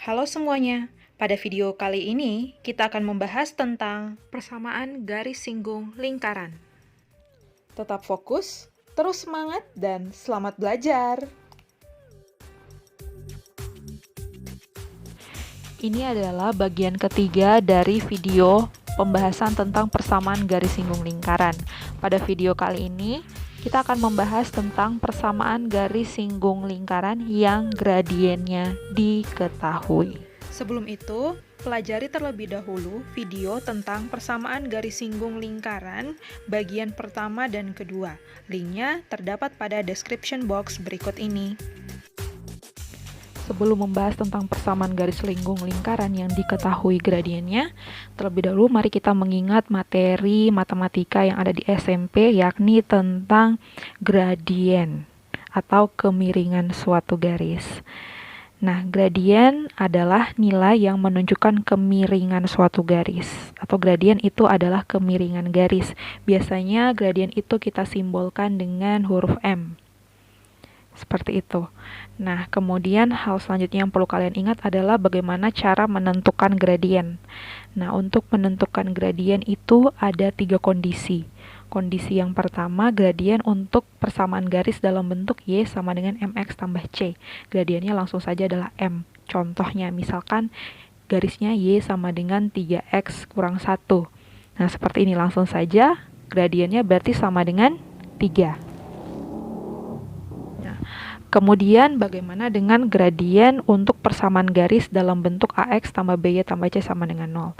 Halo semuanya, pada video kali ini kita akan membahas tentang persamaan garis singgung lingkaran. Tetap fokus, terus semangat, dan selamat belajar! Ini adalah bagian ketiga dari video pembahasan tentang persamaan garis singgung lingkaran. Pada video kali ini, kita akan membahas tentang persamaan garis singgung lingkaran yang gradiennya diketahui. Sebelum itu, pelajari terlebih dahulu video tentang persamaan garis singgung lingkaran bagian pertama dan kedua. Linknya terdapat pada description box berikut ini. Sebelum membahas tentang persamaan garis singgung lingkaran yang diketahui gradiennya, terlebih dahulu mari kita mengingat materi matematika yang ada di SMP, yakni tentang gradien atau kemiringan suatu garis. Nah, gradien adalah nilai yang menunjukkan kemiringan suatu garis, atau gradien itu adalah kemiringan garis. Biasanya gradien itu kita simbolkan dengan huruf M. Seperti itu. Nah, kemudian hal selanjutnya yang perlu kalian ingat adalah bagaimana cara menentukan gradien. Nah, untuk menentukan gradien itu ada 3 kondisi. Kondisi yang pertama, gradien untuk persamaan garis dalam bentuk Y sama dengan MX tambah C. Gradiennya langsung saja adalah M. Contohnya, misalkan garisnya Y sama dengan 3X kurang 1. Nah, seperti ini langsung saja, gradiennya berarti sama dengan 3. Kemudian bagaimana dengan gradien untuk persamaan garis dalam bentuk AX tambah BY tambah C sama dengan 0.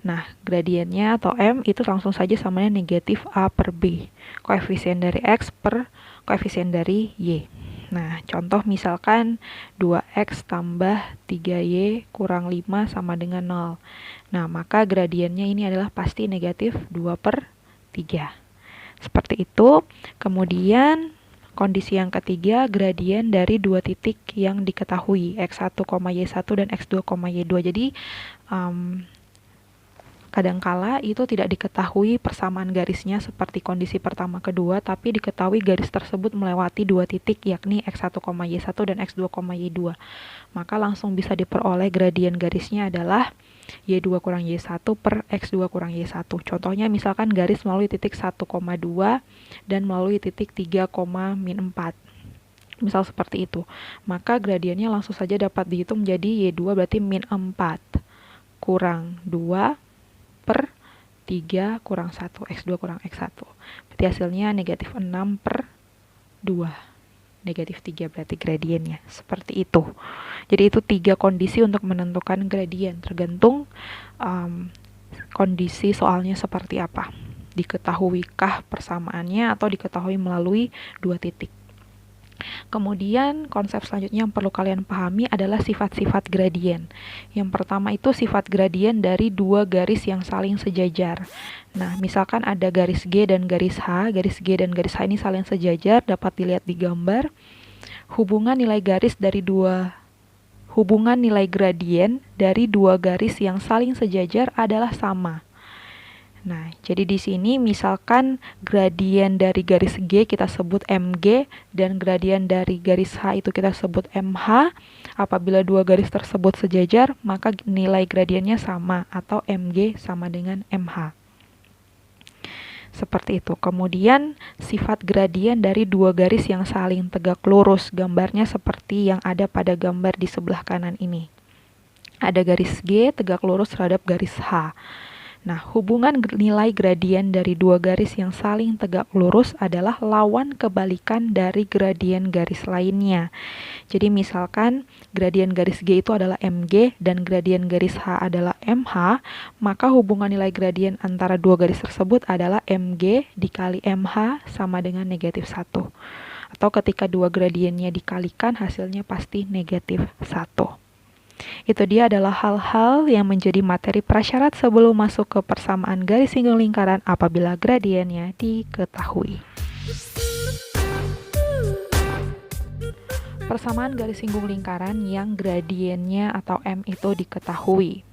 Nah, gradiennya atau M itu langsung saja sama dengan negatif A per B. Koefisien dari X per koefisien dari Y. Nah, contoh misalkan 2X tambah 3Y kurang 5 sama dengan 0. Nah, maka gradiennya ini adalah pasti negatif 2 per 3. Seperti itu. Kemudian kondisi yang ketiga, gradien dari 2 titik yang diketahui, x1, y1 dan x2, y2. Jadi, kadangkala itu tidak diketahui persamaan garisnya seperti kondisi pertama kedua, tapi diketahui garis tersebut melewati 2 titik, yakni x1, y1 dan x2, y2. Maka langsung bisa diperoleh gradien garisnya adalah y2 kurang y1 per x2 kurang y1. Contohnya misalkan garis melalui titik 1,2 dan melalui titik 3, min 4. Misal seperti itu. Maka gradiennya langsung saja dapat dihitung menjadi y2 berarti min 4 kurang 2 per 3 kurang 1, x2 kurang x1. Berarti hasilnya negatif 6 per 2. Negatif 3 berarti gradiennya. Seperti itu. Jadi itu 3 kondisi untuk menentukan gradien. Tergantung kondisi soalnya seperti apa. Diketahuikah persamaannya atau diketahui melalui 2 titik. Kemudian konsep selanjutnya yang perlu kalian pahami adalah sifat-sifat gradien. Yang pertama itu sifat gradien dari 2 garis yang saling sejajar. Nah, misalkan ada garis G dan garis H. Garis G dan garis H ini saling sejajar, dapat dilihat di gambar. Hubungan nilai gradien dari 2 garis yang saling sejajar adalah sama. Nah, jadi di sini misalkan gradien dari garis G kita sebut MG dan gradien dari garis H itu kita sebut MH. Apabila 2 garis tersebut sejajar, maka nilai gradiennya sama atau MG sama dengan MH. Seperti itu. Kemudian sifat gradien dari 2 garis yang saling tegak lurus. Gambarnya seperti yang ada pada gambar di sebelah kanan ini. Ada garis G tegak lurus terhadap garis H. Nah, hubungan nilai gradien dari 2 garis yang saling tegak lurus adalah lawan kebalikan dari gradien garis lainnya. Jadi misalkan gradien garis G itu adalah MG dan gradien garis H adalah MH, maka hubungan nilai gradien antara 2 garis tersebut adalah MG dikali MH sama dengan negatif 1. Atau ketika 2 gradiennya dikalikan, hasilnya pasti negatif 1. Itu dia adalah hal-hal yang menjadi materi prasyarat sebelum masuk ke persamaan garis singgung lingkaran apabila gradiennya diketahui. Persamaan garis singgung lingkaran yang gradiennya atau M itu diketahui.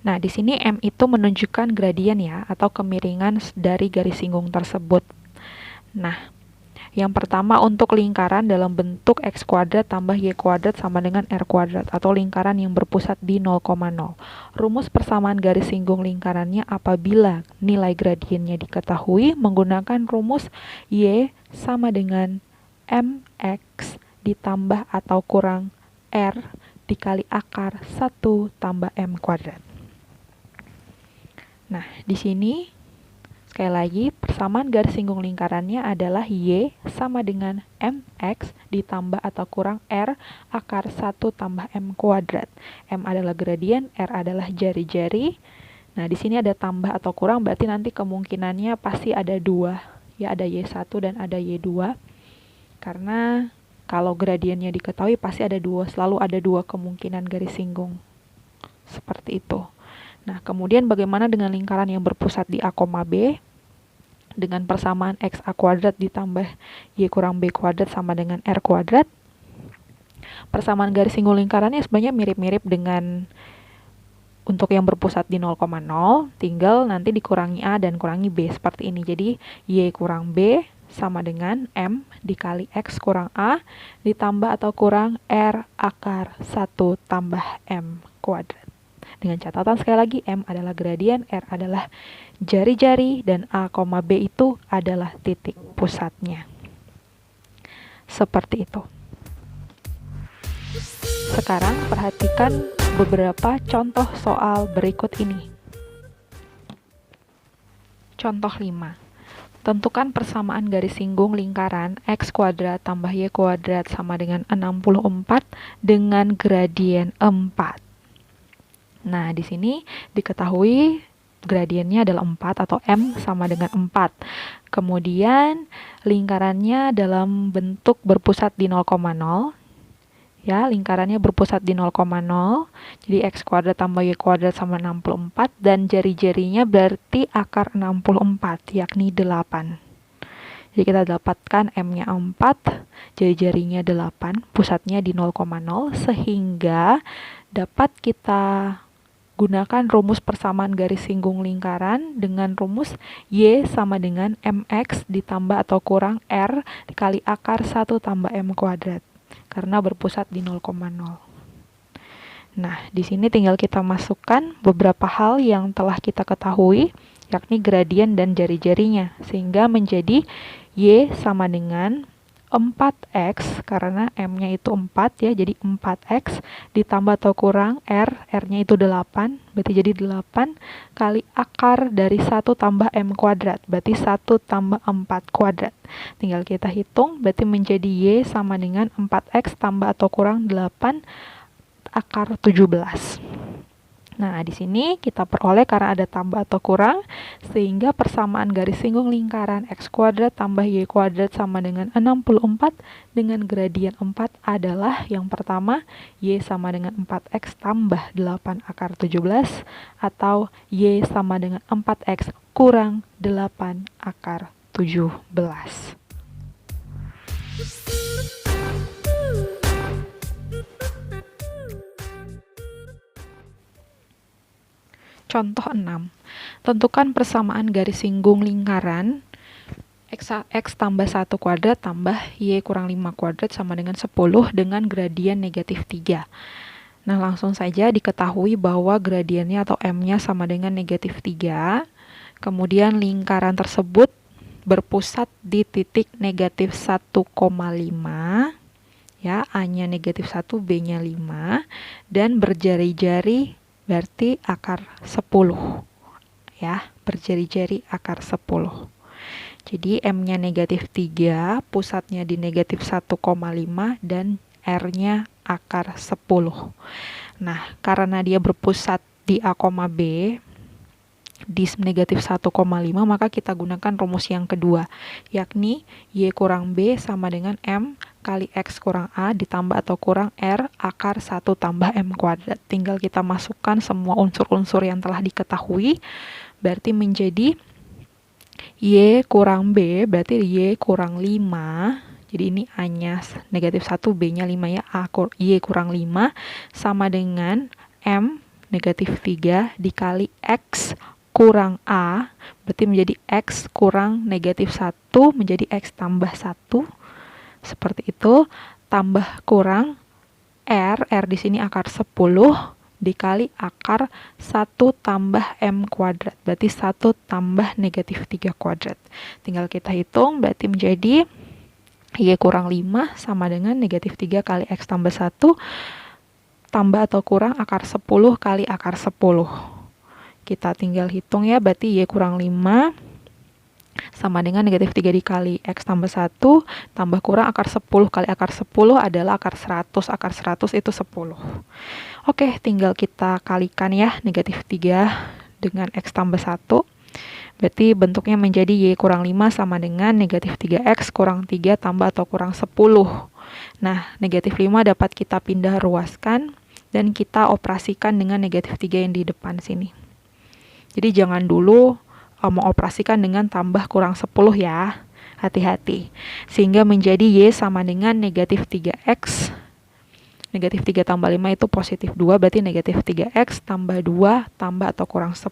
Nah, di sini M itu menunjukkan gradien ya, atau kemiringan dari garis singgung tersebut. Nah, Yang pertama untuk lingkaran dalam bentuk X kuadrat tambah Y kuadrat sama dengan R kuadrat atau lingkaran yang berpusat di 0,0. Rumus persamaan garis singgung lingkarannya apabila nilai gradiennya diketahui menggunakan rumus Y sama dengan MX ditambah atau kurang R dikali akar 1 tambah M kuadrat. Nah, di sini sekali lagi persamaan garis singgung lingkarannya adalah Y sama dengan MX ditambah atau kurang R akar 1 tambah M kuadrat. M adalah gradien, R adalah jari-jari. Nah, di sini ada tambah atau kurang berarti nanti kemungkinannya pasti ada 2. Ya, ada Y1 dan ada Y2. Karena kalau gradiennya diketahui pasti ada 2, selalu ada 2 kemungkinan garis singgung. Seperti itu. Nah, kemudian bagaimana dengan lingkaran yang berpusat di A, B? Dengan persamaan XA kuadrat ditambah Y kurang B kuadrat sama dengan R kuadrat. Persamaan garis singgung lingkarannya sebenarnya mirip-mirip dengan untuk yang berpusat di 0,0, tinggal nanti dikurangi A dan kurangi B seperti ini. Jadi, Y kurang B sama dengan M dikali X kurang A ditambah atau kurang R akar 1 tambah M kuadrat. Dengan catatan sekali lagi, M adalah gradien, R adalah jari-jari, dan A, B itu adalah titik pusatnya. Seperti itu. Sekarang perhatikan beberapa contoh soal berikut ini. Contoh 5. Tentukan persamaan garis singgung lingkaran X kuadrat tambah Y kuadrat sama dengan 64 dengan gradien 4. Nah, di sini diketahui gradiennya adalah 4 atau M sama dengan 4. Kemudian lingkarannya dalam bentuk berpusat di 0,0. Ya, lingkarannya berpusat di 0,0. Jadi X kuadrat tambah Y kuadrat sama 64 dan jari-jarinya berarti akar 64 yakni 8. Jadi kita dapatkan M-nya 4, jari-jarinya 8, pusatnya di 0,0 sehingga dapat kita gunakan rumus persamaan garis singgung lingkaran dengan rumus Y sama dengan MX ditambah atau kurang R dikali akar 1 tambah M kuadrat. Karena berpusat di 0,0. Nah, di sini tinggal kita masukkan beberapa hal yang telah kita ketahui, yakni gradien dan jari-jarinya. Sehingga menjadi Y sama dengan 4X, karena M-nya itu 4 ya, jadi 4X ditambah atau kurang R-nya itu 8, berarti jadi 8 kali akar dari 1 tambah M kuadrat, berarti 1 tambah 4 kuadrat. Tinggal kita hitung, berarti menjadi Y sama dengan 4X tambah atau kurang 8 akar 17. Nah, di sini kita peroleh karena ada tambah atau kurang, sehingga persamaan garis singgung lingkaran X kuadrat tambah Y kuadrat sama dengan 64 dengan gradien 4 adalah yang pertama, Y sama dengan 4X tambah 8 akar 17, atau Y sama dengan 4X kurang 8 akar 17. Contoh 6. Tentukan persamaan garis singgung lingkaran X tambah 1 kuadrat tambah Y kurang 5 kuadrat sama dengan 10 dengan gradien negatif 3. Nah, langsung saja diketahui bahwa gradiennya atau M-nya sama dengan negatif 3. Kemudian lingkaran tersebut berpusat di titik negatif 1,5. Ya, A-nya negatif 1, B-nya 5. Dan berjari-jari berarti akar 10. Ya, berjari-jari akar 10. Jadi M-nya negatif 3, pusatnya di negatif 1,5 dan R-nya akar 10. Nah, karena dia berpusat di A, B di negatif 1,5, maka kita gunakan rumus yang kedua, yakni Y kurang B sama dengan M kali X kurang A ditambah atau kurang R akar 1 tambah M kuadrat. Tinggal kita masukkan semua unsur-unsur yang telah diketahui, berarti menjadi Y kurang B, berarti Y kurang 5. Jadi ini A-nya negatif 1, B-nya 5 ya, Y kurang 5 sama dengan M negatif 3 dikali X kurang A, berarti menjadi X kurang negatif 1 menjadi X tambah 1. Seperti itu. Tambah kurang R di sini akar 10 dikali akar 1 tambah M kuadrat. Berarti 1 tambah negatif 3 kuadrat. Tinggal kita hitung, berarti menjadi Y kurang 5 sama dengan negatif 3 kali X tambah 1 tambah atau kurang akar 10 kali akar 10. Kita tinggal hitung ya, berarti Y kurang 5 sama dengan negatif 3 dikali X tambah 1 tambah kurang akar 10 kali akar 10 adalah akar 100. Akar 100 itu 10. Oke, tinggal kita kalikan ya negatif 3 dengan X tambah 1. Berarti bentuknya menjadi Y kurang 5 sama dengan negatif 3X kurang 3 tambah atau kurang 10. Nah, negatif 5 dapat kita pindah ruaskan dan kita operasikan dengan negatif 3 yang di depan sini. Jadi jangan dulu mengoperasikan dengan tambah kurang 10 ya. Hati-hati. Sehingga menjadi Y sama dengan negatif 3X. Negatif 3 tambah 5 itu positif 2, berarti negatif 3X tambah 2 tambah atau kurang 10.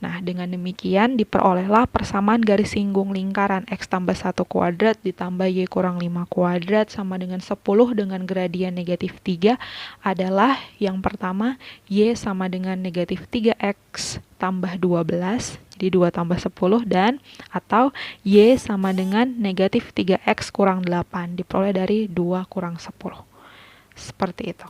Nah, dengan demikian diperolehlah persamaan garis singgung lingkaran X tambah 1 kuadrat ditambah Y kurang 5 kuadrat sama dengan 10 dengan gradien negatif 3 adalah yang pertama Y sama dengan negatif 3X tambah 12, jadi 2 tambah 10, dan atau Y sama dengan negatif 3X kurang 8 diperoleh dari 2 kurang 10. Seperti itu.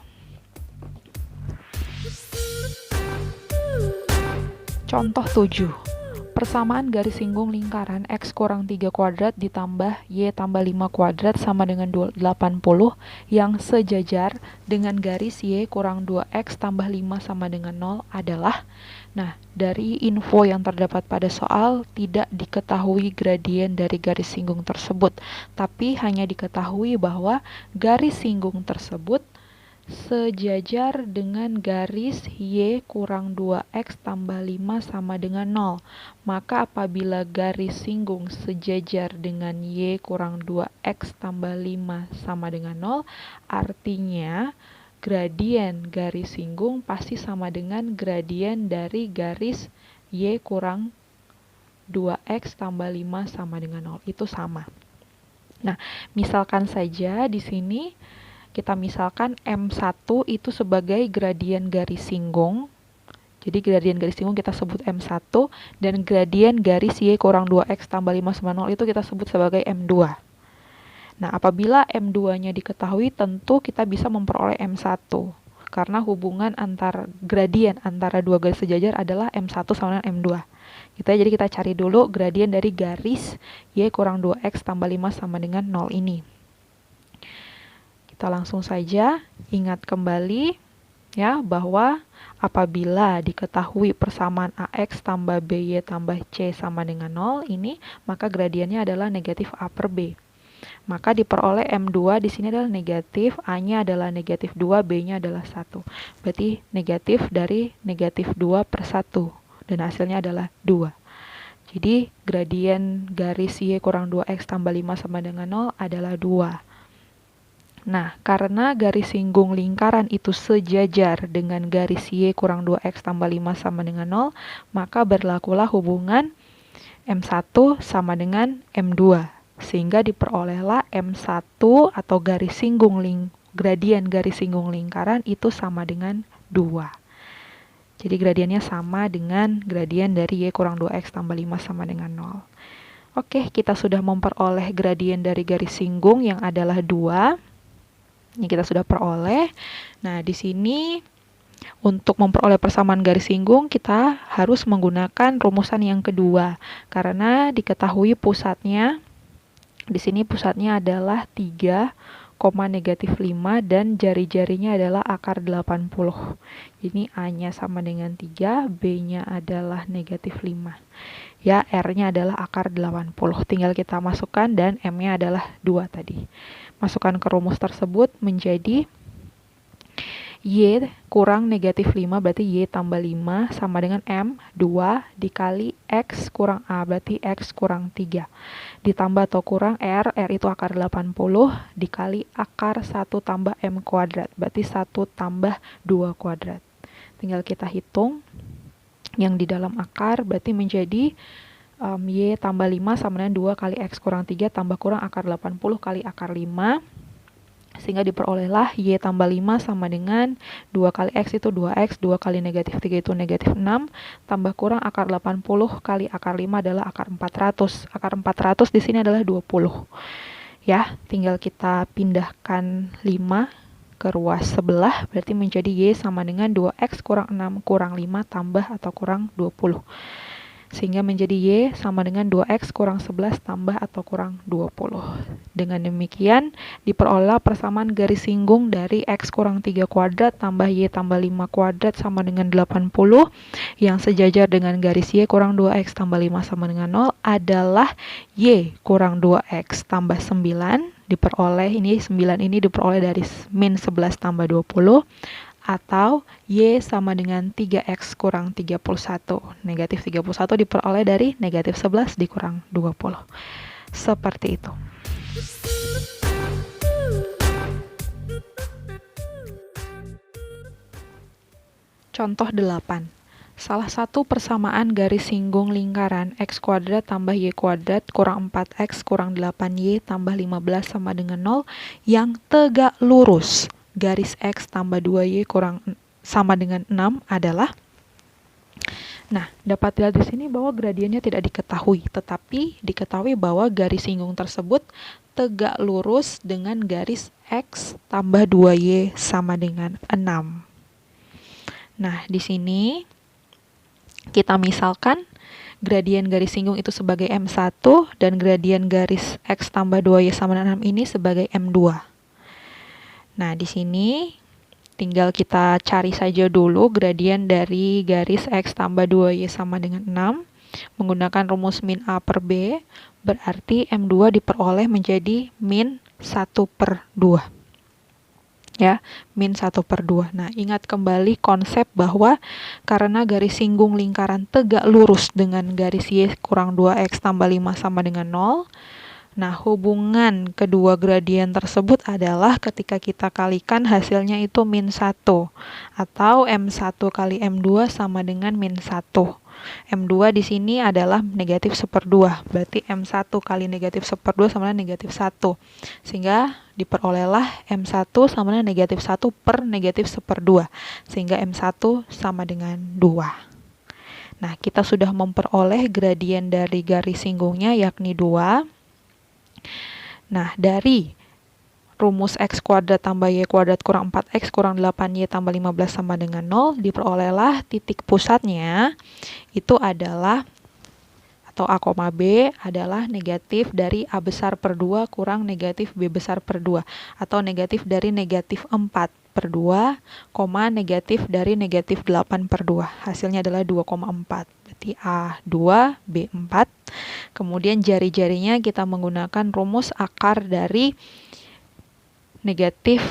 Contoh 7. Persamaan garis singgung lingkaran X kurang 3 kuadrat ditambah Y tambah 5 kuadrat sama dengan 80 yang sejajar dengan garis Y kurang 2X tambah 5 sama dengan 0 adalah. Nah, dari info yang terdapat pada soal tidak diketahui gradien dari garis singgung tersebut, tapi hanya diketahui bahwa garis singgung tersebut sejajar dengan garis Y kurang 2X tambah 5 sama dengan 0. Maka apabila garis singgung sejajar dengan Y kurang 2X tambah 5 sama dengan 0, artinya gradien garis singgung pasti sama dengan gradien dari garis Y kurang 2X tambah 5 sama dengan 0. Itu sama. Nah, misalkan saja di sini kita misalkan M1 itu sebagai gradien garis singgung. Jadi gradien garis singgung kita sebut M1 dan gradien garis Y kurang 2X tambah 5 sama 0 itu kita sebut sebagai M2. Nah, apabila M2-nya diketahui tentu kita bisa memperoleh M1 karena hubungan antar gradien antara dua garis sejajar adalah M1 sama dengan M2. Jadi kita cari dulu gradien dari garis Y kurang 2X tambah 5 sama dengan 0 ini. Kita langsung saja ingat kembali ya bahwa apabila diketahui persamaan AX tambah BY tambah C sama dengan 0 ini, maka gradiennya adalah negatif A per B. Maka diperoleh M2 di sini adalah negatif, A-nya adalah negatif 2, B-nya adalah 1. Berarti negatif dari negatif 2 per 1 dan hasilnya adalah 2. Jadi gradien garis Y kurang 2X tambah 5 sama dengan 0 adalah 2. Nah, karena garis singgung lingkaran itu sejajar dengan garis Y kurang 2X tambah 5 sama dengan 0, maka berlakulah hubungan M1 sama dengan M2. Sehingga diperolehlah M1 atau garis singgung gradien garis singgung lingkaran itu sama dengan 2. Jadi gradiennya sama dengan gradien dari Y kurang 2X tambah 5 sama dengan 0. Oke, kita sudah memperoleh gradien dari garis singgung yang adalah 2. Ini kita sudah peroleh. Nah, di sini untuk memperoleh persamaan garis singgung kita harus menggunakan rumusan yang kedua karena diketahui pusatnya di sini pusatnya adalah 3, negatif 5 dan jari-jarinya adalah akar 80. Ini A-nya sama dengan 3, B-nya adalah negatif 5. Ya, R-nya adalah akar 80. Tinggal kita masukkan dan M-nya adalah 2 tadi. Masukkan ke rumus tersebut menjadi Y kurang negatif 5 berarti Y tambah 5 sama dengan M2 dikali X kurang A berarti X kurang 3. Ditambah atau kurang R itu akar 80 dikali akar 1 tambah M kuadrat berarti 1 tambah 2 kuadrat. Tinggal kita hitung. yang di dalam akar, berarti menjadi Y tambah 5 sama dengan 2 kali X kurang 3 tambah kurang akar 80 kali akar 5. Sehingga diperolehlah Y tambah 5 sama dengan 2 kali X itu 2X, 2 kali negatif 3 itu negatif 6, tambah kurang akar 80 kali akar 5 adalah akar 400. Akar 400 di sini adalah 20. Ya, tinggal kita pindahkan 5 ke ruas sebelah, berarti menjadi Y sama dengan 2X kurang 6 kurang 5 tambah atau kurang 20. Sehingga menjadi Y sama dengan 2X kurang 11 tambah atau kurang 20. Dengan demikian, diperoleh persamaan garis singgung dari X kurang 3 kuadrat tambah Y tambah 5 kuadrat sama dengan 80, yang sejajar dengan garis Y kurang 2X tambah 5 sama dengan 0 adalah Y kurang 2X tambah 9, diperoleh ini 9 ini diperoleh dari min 11 tambah 20, atau Y sama dengan 3X kurang 31. Negatif 31 diperoleh dari negatif 11 dikurang 20. Seperti itu. Contoh 8. Salah satu persamaan garis singgung lingkaran X kuadrat tambah Y kuadrat kurang 4X kurang 8Y tambah 15 sama dengan 0 yang tegak lurus. Garis X tambah 2Y kurang sama dengan 6 adalah, nah, dapat dilihat di sini bahwa gradiennya tidak diketahui, tetapi diketahui bahwa garis singgung tersebut tegak lurus dengan garis X tambah 2Y sama dengan 6. Nah, di sini kita misalkan gradien garis singgung itu sebagai M1 dan gradien garis X tambah 2Y sama dengan 6 ini sebagai M2. Nah, di sini tinggal kita cari saja dulu gradien dari garis X tambah 2Y sama dengan 6. Menggunakan rumus min A per B, berarti M2 diperoleh menjadi min 1/2. Ya, min 1/2. Nah, ingat kembali konsep bahwa karena garis singgung lingkaran tegak lurus dengan garis Y kurang 2X tambah 5 sama dengan 0, nah, hubungan kedua gradien tersebut adalah ketika kita kalikan hasilnya itu min 1. Atau M1 kali M2 sama dengan min 1. M2 di sini adalah negatif 1/2. Berarti M1 kali negatif 1/2 sama dengan negatif 1. Sehingga diperolehlah M1 sama dengan negatif 1 per negatif 1/2. Sehingga M1 sama dengan 2. Nah, kita sudah memperoleh gradien dari garis singgungnya yakni 2. Nah, dari rumus X kuadrat tambah Y kuadrat kurang 4X kurang 8Y tambah 15 sama dengan 0, diperolehlah titik pusatnya itu /A, atau A, B adalah negatif dari A besar per 2 kurang negatif B besar per 2, atau negatif dari negatif 4/2, negatif dari negatif 8/2. Hasilnya adalah 2,4. Berarti A2, B4. Kemudian jari-jarinya kita menggunakan rumus akar dari negatif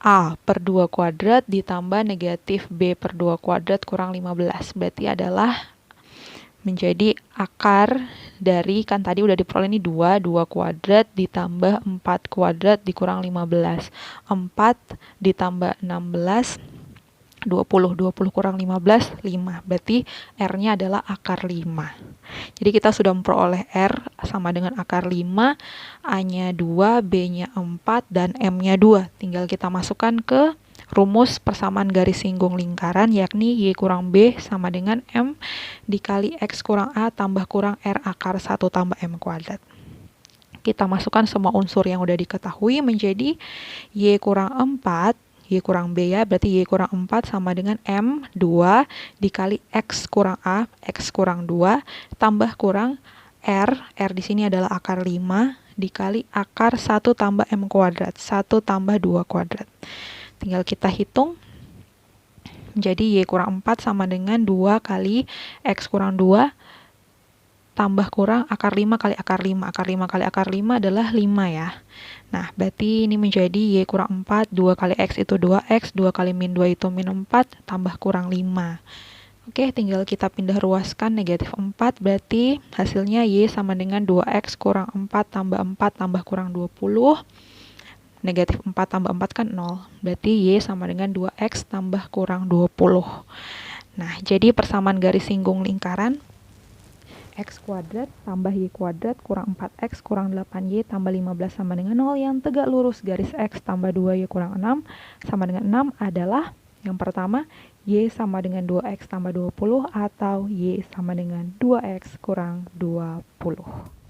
A per 2 kuadrat ditambah negatif B per 2 kuadrat kurang 15. Berarti adalah menjadi akar dari, kan tadi udah diperoleh ini 2 kuadrat ditambah 4 kuadrat dikurang 15. 4 ditambah 16, 20 kurang 15, 5. Berarti R-nya adalah akar 5. Jadi kita sudah memperoleh R sama dengan akar 5, A-nya 2, B-nya 4, dan M-nya 2. Tinggal kita masukkan ke rumus persamaan garis singgung lingkaran, yakni Y kurang B sama dengan M dikali X kurang A tambah kurang R akar 1 tambah M kuadrat. Kita masukkan semua unsur yang udah diketahui menjadi Y kurang 4, Y kurang B ya, berarti Y kurang 4 sama dengan M 2 dikali X kurang A, X kurang 2, tambah kurang R di sini adalah akar 5, dikali akar 1 tambah M kuadrat, 1 tambah 2 kuadrat. Tinggal kita hitung, jadi Y kurang 4 sama dengan 2 kali X kurang 2, tambah kurang akar 5 kali akar 5. Akar 5 kali akar 5 adalah 5 ya. Nah, berarti ini menjadi Y kurang 4, 2 kali X itu 2X, 2 kali min 2 itu min 4, tambah kurang 5. Oke, tinggal kita pindah ruaskan negatif 4, berarti hasilnya Y sama dengan 2X kurang 4 tambah 4 tambah kurang 20. Negatif 4 tambah 4 kan 0. Berarti Y sama dengan 2X tambah kurang 20. Nah, jadi persamaan garis singgung lingkaran x kuadrat tambah y kuadrat kurang 4x kurang 8y tambah 15 sama dengan 0 yang tegak lurus garis x tambah 2y kurang 6 sama dengan 6 adalah yang pertama y sama dengan 2x tambah 20 atau y sama dengan 2x kurang 20.